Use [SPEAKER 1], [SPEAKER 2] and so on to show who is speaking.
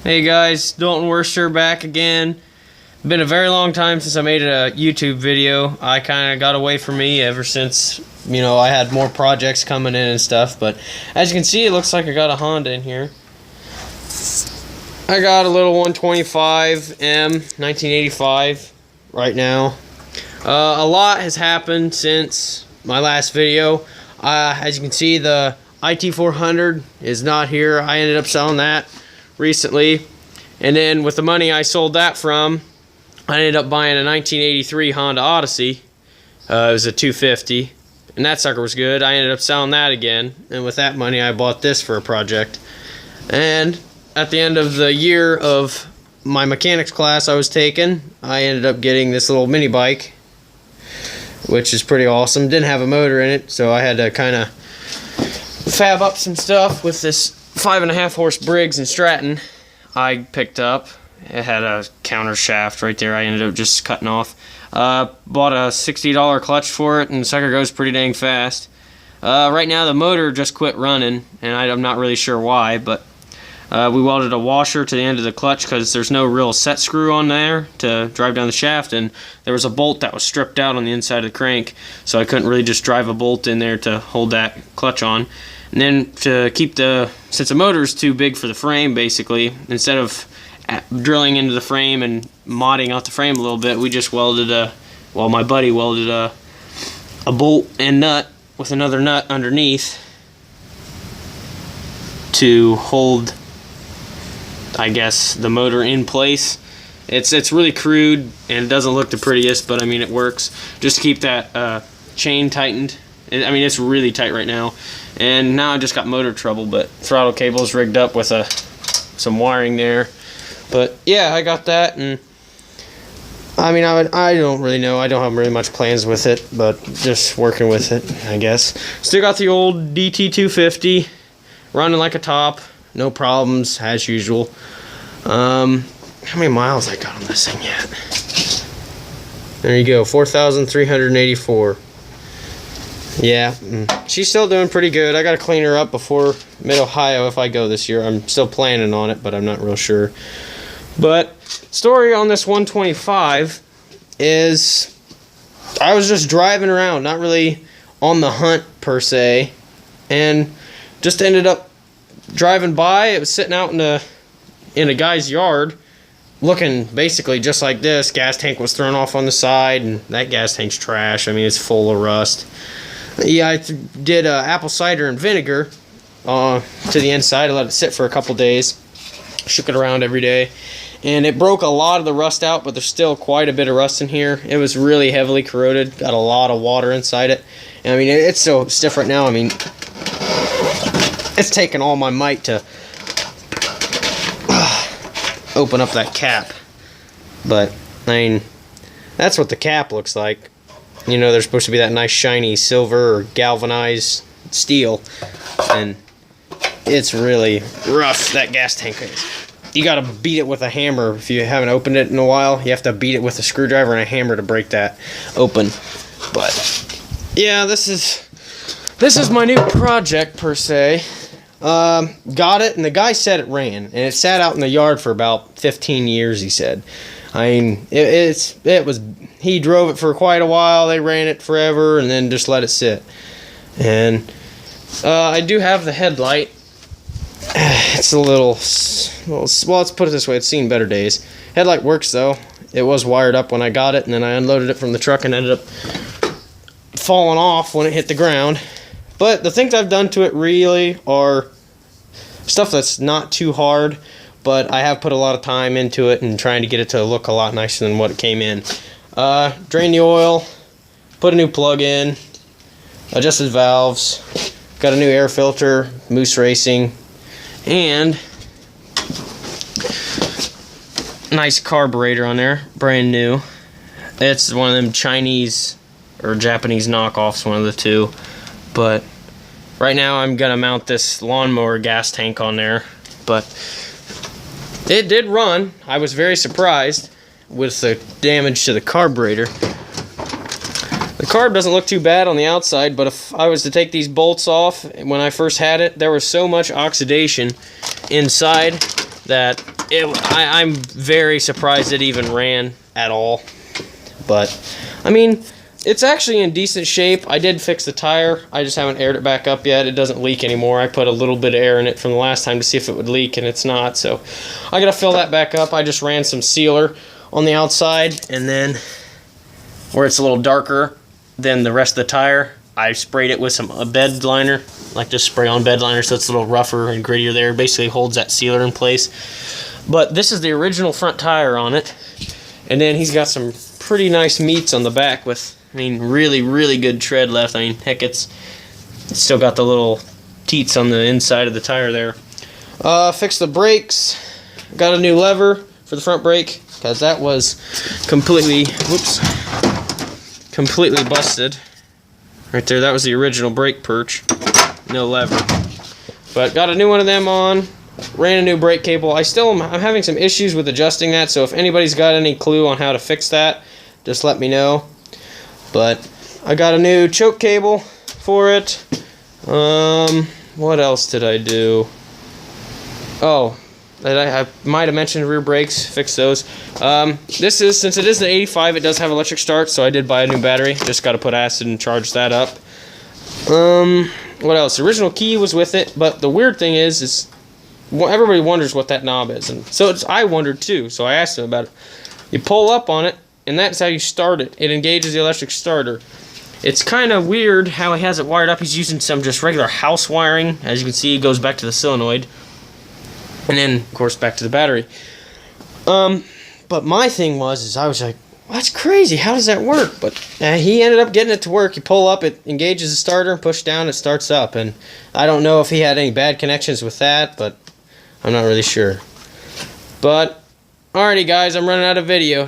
[SPEAKER 1] Hey guys, Dalton Worcester back again. Been a very long time since I made a YouTube video. I kind of got away from me ever since, I had more projects coming in and stuff. But as you can see, it looks like I got a Honda in here. I got a little 125M 1985 right now. A lot has happened since my last video. As you can see, the IT400 is not here. I ended up selling that recently, and then with the money I sold that from, I ended up buying a 1983 Honda Odyssey. It was a 250, and that sucker was good. I ended up selling that again, and with that money I bought this for a project. And at the end of the year of my mechanics class I was taking, I ended up getting this little mini bike, which is pretty awesome. Didn't have a motor in it, so I had to kind of fab up some stuff with this 5.5 horse Briggs and Stratton I picked up. It had a counter shaft right there I ended up just cutting off. Bought a $60 clutch for it, and the sucker goes pretty dang fast. Right now the motor just quit running, and I'm not really sure why, but we welded a washer to the end of the clutch because there's no real set screw on there to drive down the shaft, and there was a bolt that was stripped out on the inside of the crank, so I couldn't really just drive a bolt in there to hold that clutch on. And then to keep since the motor's too big for the frame, basically, instead of drilling into the frame and modding out the frame a little bit, we just welded my buddy welded a bolt and nut with another nut underneath to hold, I guess, the motor in place. It's really crude and it doesn't look the prettiest, but I mean it works. Just to keep that chain tightened. I mean, it's really tight right now. And now I just got motor trouble, but throttle cable is rigged up with some wiring there. But yeah, I got that, and I mean, I don't really know. I don't have really much plans with it, but just working with it, I guess. Still got the old DT250 running like a top, no problems as usual. How many miles I got on this thing yet? There you go, 4,384. Yeah, she's still doing pretty good. I gotta clean her up before Mid-Ohio if I go this year. I'm still planning on it, but I'm not real sure. But story on this 125 is I was just driving around, not really on the hunt per se, and just ended up driving by. It was sitting out in a guy's yard, looking basically just like this. Gas tank was thrown off on the side, and that gas tank's trash. I mean, it's full of rust. Yeah, I did apple cider and vinegar to the inside. I let it sit for a couple days. Shook it around every day. And it broke a lot of the rust out, but there's still quite a bit of rust in here. It was really heavily corroded. Got a lot of water inside it. And I mean, it's so stiff right now. I mean, it's taken all my might to open up that cap. But, I mean, that's what the cap looks like. There's supposed to be that nice shiny silver or galvanized steel, and it's really rough, that gas tank is. You gotta beat it with a hammer. If you haven't opened it in a while, you have to beat it with a screwdriver and a hammer to break that open. But yeah, this is my new project per se. Got it, and the guy said it ran, and it sat out in the yard for about 15 years, he said. I mean, he drove it for quite a while. They ran it forever and then just let it sit. And I do have the headlight. It's a little, well, let's put it this way, it's seen better days. Headlight works though. It was wired up when I got it, and then I unloaded it from the truck and ended up falling off when it hit the ground. But the things I've done to it really are stuff that's not too hard, but I have put a lot of time into it and trying to get it to look a lot nicer than what it came in. Drain the oil, put a new plug in, adjusted valves, got a new air filter, Moose Racing, and nice carburetor on there, brand new. It's one of them Chinese or Japanese knockoffs, one of the two. But right now I'm gonna mount this lawnmower gas tank on there, but it did run. I was very surprised with the damage to the carburetor. The carb doesn't look too bad on the outside, but if I was to take these bolts off when I first had it, there was so much oxidation inside that I'm very surprised it even ran at all. But, I mean, it's actually in decent shape. I did fix the tire. I just haven't aired it back up yet. It doesn't leak anymore. I put a little bit of air in it from the last time to see if it would leak, and it's not. So I gotta fill that back up. I just ran some sealer on the outside, and then where it's a little darker than the rest of the tire, I sprayed it with some bed liner, like just spray on bed liner so it's a little rougher and grittier there. Basically holds that sealer in place. But this is the original front tire on it. And then he's got some pretty nice meats on the back with, I mean, really, really good tread left. I mean, heck, it's still got the little teats on the inside of the tire there. Fixed the brakes. Got a new lever for the front brake because that was completely busted. Right there, that was the original brake perch. No lever. But got a new one of them on. Ran a new brake cable. I'm having some issues with adjusting that, so if anybody's got any clue on how to fix that, just let me know. But I got a new choke cable for it. What else did I do? Oh, I might have mentioned rear brakes. Fix those. Since it is the 85, it does have electric start, so I did buy a new battery. Just got to put acid and charge that up. What else? The original key was with it, but the weird thing is everybody wonders what that knob is, and so I wondered too. So I asked him about it. You pull up on it, and that's how you start it. It engages the electric starter. It's kind of weird how he has it wired up. He's using some just regular house wiring. As you can see, it goes back to the solenoid, and then of course back to the battery. But my thing was I was like, well, that's crazy. How does that work? But he ended up getting it to work. You pull up, it engages the starter, and push down, it starts up. And I don't know if he had any bad connections with that, but I'm not really sure. But, alrighty guys, I'm running out of video.